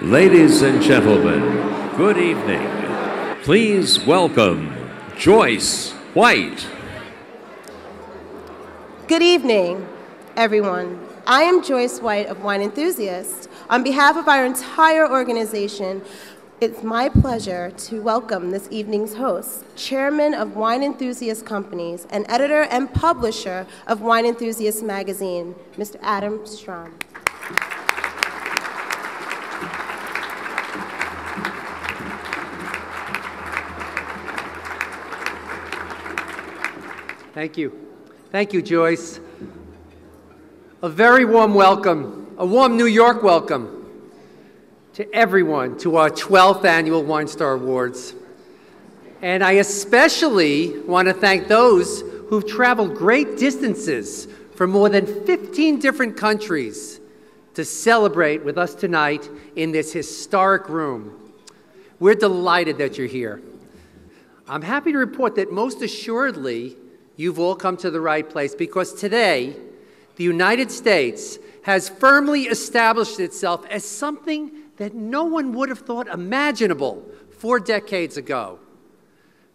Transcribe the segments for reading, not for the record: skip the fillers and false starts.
Ladies and gentlemen, good evening. Please welcome Joyce White. Good evening, everyone. I am Joyce White of Wine Enthusiast. On behalf of our entire organization, it's my pleasure to welcome this evening's host, Chairman of Wine Enthusiast Companies and Editor and Publisher of Wine Enthusiast Magazine, Mr. Adam Strahm. Thank you. Thank you, Joyce. A very warm welcome, a warm New York welcome to everyone to our 12th Annual Wine Star Awards. And I especially want to thank those who've traveled great distances from more than 15 different countries to celebrate with us tonight in this historic room. We're delighted that you're here. I'm happy to report that most assuredly, you've all come to the right place because today, the United States has firmly established itself as something that no one would have thought imaginable 4 decades ago.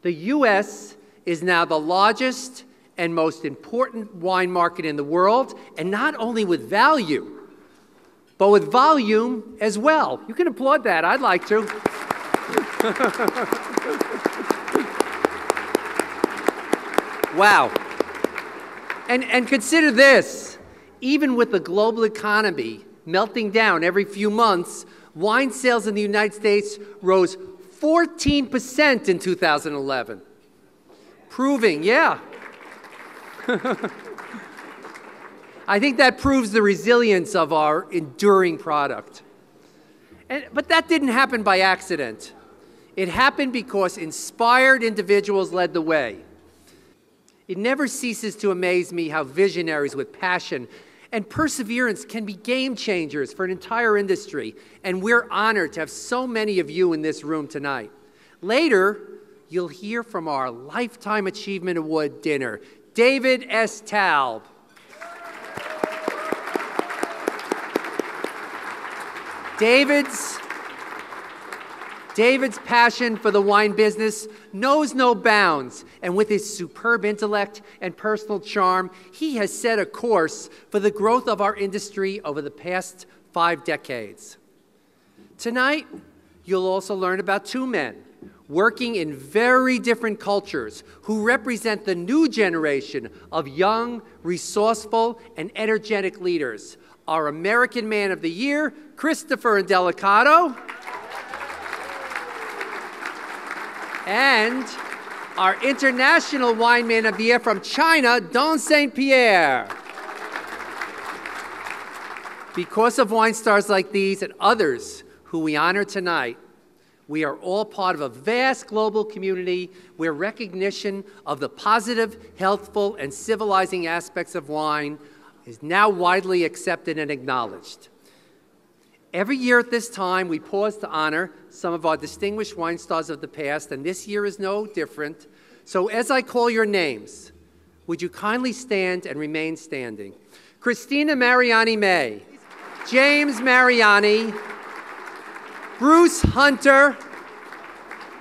The U.S. is now the largest and most important wine market in the world, and not only with value, but with volume as well. You can applaud that. I'd like to. Wow. And consider this, even with the global economy melting down every few months, wine sales in the United States rose 14% in 2011. Proving, yeah. I think that proves the resilience of our enduring product. But that didn't happen by accident. It happened because inspired individuals led the way. It never ceases to amaze me how visionaries with passion and perseverance can be game changers for an entire industry, and we're honored to have so many of you in this room tonight. Later, you'll hear from our Lifetime Achievement Award dinner, David S. Taub. David's passion for the wine business knows no bounds, and with his superb intellect and personal charm, he has set a course for the growth of our industry over the past 5 decades. Tonight, you'll also learn about 2 men working in very different cultures who represent the new generation of young, resourceful, and energetic leaders. Our American Man of the Year, Christopher Indelicato, and our International Wine Man of the Year from China, Don St. Pierre. Because of wine stars like these and others who we honor tonight, we are all part of a vast global community where recognition of the positive, healthful, and civilizing aspects of wine is now widely accepted and acknowledged. Every year at this time, we pause to honor some of our distinguished wine stars of the past, and this year is no different. So as I call your names, would you kindly stand and remain standing? Christina Mariani May, James Mariani, Bruce Hunter,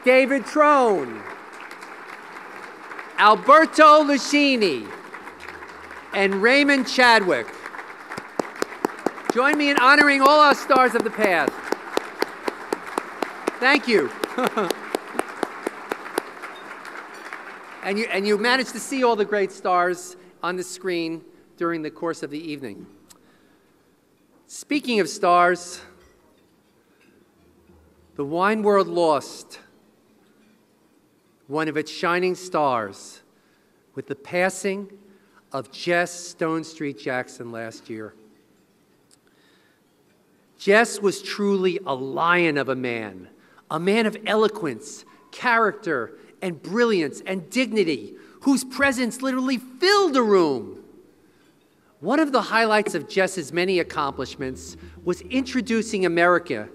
David Trone, Alberto Lucchini, and Raymond Chadwick. Join me in honoring all our stars of the past. Thank you. And you managed to see all the great stars on the screen during the course of the evening. Speaking of stars, the wine world lost one of its shining stars with the passing of Jess Stone Street Jackson last year. Jess was truly a lion of a man of eloquence, character, and brilliance and dignity, whose presence literally filled a room. One of the highlights of Jess's many accomplishments was introducing America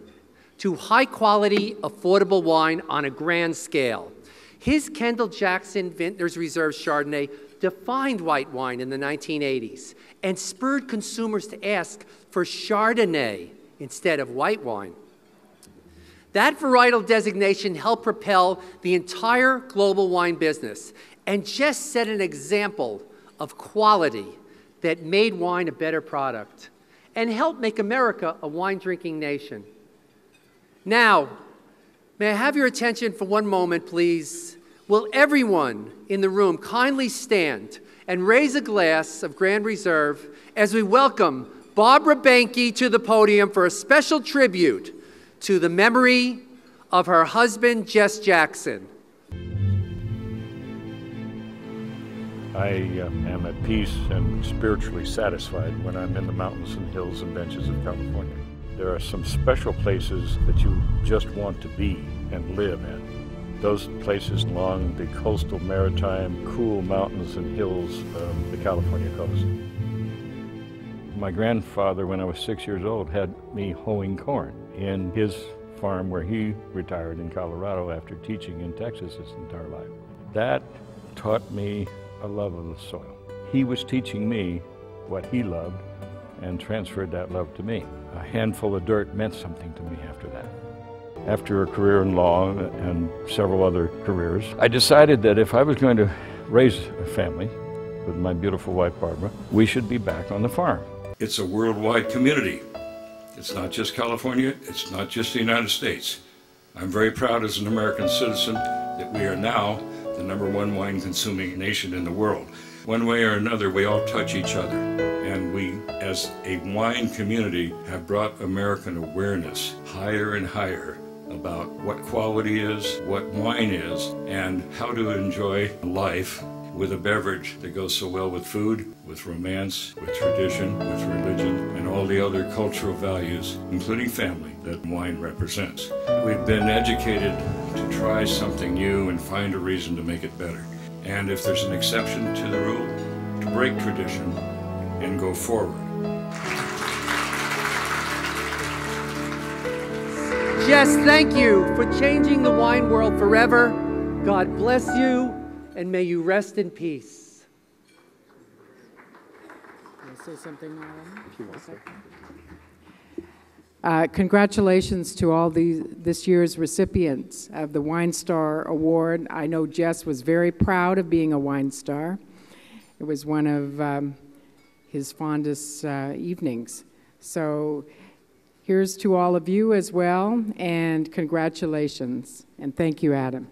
to high-quality, affordable wine on a grand scale. His Kendall Jackson Vintners Reserve Chardonnay defined white wine in the 1980s and spurred consumers to ask for Chardonnay instead of white wine. That varietal designation helped propel the entire global wine business and just set an example of quality that made wine a better product and helped make America a wine-drinking nation. Now, may I have your attention for one moment, please? Will everyone in the room kindly stand and raise a glass of Grand Reserve as we welcome Barbara Banke to the podium for a special tribute to the memory of her husband, Jess Jackson. I am at peace and spiritually satisfied when I'm in the mountains and hills and benches of California. There are some special places that you just want to be and live in. Those places along the coastal, maritime, cool mountains and hills of the California coast. My grandfather, when I was 6 years old, had me hoeing corn in his farm where he retired in Colorado after teaching in Texas his entire life. That taught me a love of the soil. He was teaching me what he loved and transferred that love to me. A handful of dirt meant something to me after that. After a career in law and several other careers, I decided that if I was going to raise a family with my beautiful wife Barbara, we should be back on the farm. It's a worldwide community. It's not just California, it's not just the United States. I'm very proud as an American citizen that we are now the #1 wine-consuming nation in the world. One way or another, we all touch each other. And we, as a wine community, have brought American awareness higher and higher about what quality is, what wine is, and how to enjoy life with a beverage that goes so well with food, with romance, with tradition, with religion, and all the other cultural values, including family, that wine represents. We've been educated to try something new and find a reason to make it better. And if there's an exception to the rule, to break tradition and go forward. Jess, thank you for changing the wine world forever. God bless you, and may you rest in peace. Can I say something now? If you want. Congratulations to all this year's recipients of the Wine Star Award. I know Jess was very proud of being a Wine Star. It was one of his fondest evenings. So here's to all of you as well, and congratulations. And thank you, Adam.